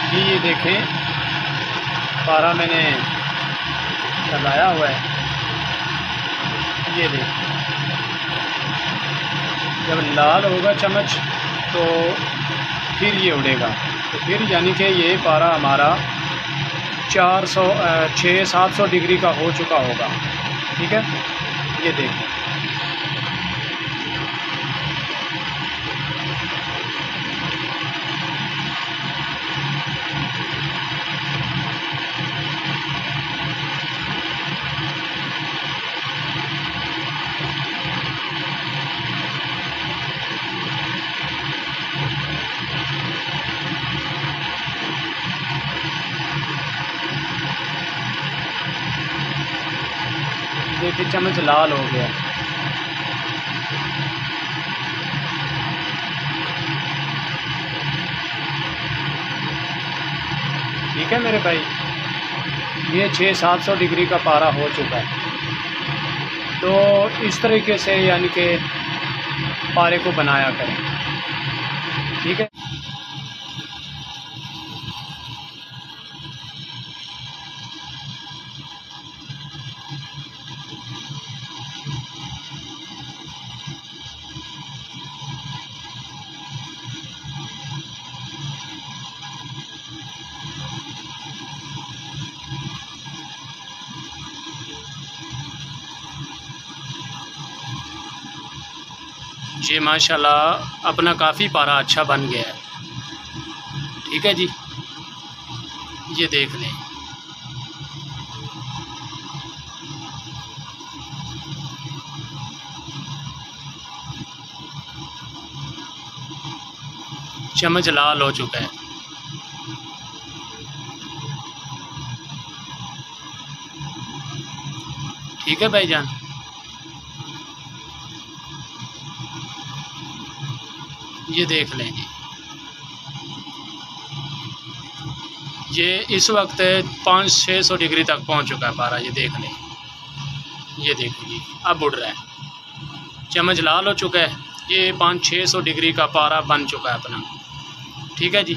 जी ये देखें, पारा मैंने लगाया हुआ है। ये देखें, जब लाल होगा चम्मच तो फिर ये उड़ेगा, तो फिर यानी कि ये पारा हमारा 600-700 डिग्री का हो चुका होगा। ठीक है, ये देखें। देखिए चम्मच लाल हो गया। ठीक है मेरे भाई, ये 600-700 डिग्री का पारा हो चुका है। तो इस तरीके से यानी कि पारे को बनाया करें। ठीक है, जी माशाल्लाह अपना काफ़ी पारा अच्छा बन गया है। ठीक है जी, ये देख लें। चम्मच लाल हो चुका है। ठीक है भाईजान, ये देख लें जी। ये इस वक्त 500-600 डिग्री तक पहुंच चुका है पारा, ये देख लें। ये देखो जी, अब उड़ रहा है, चम्मच लाल हो चुका है। ये 500-600 डिग्री का पारा बन चुका है अपना। ठीक है जी।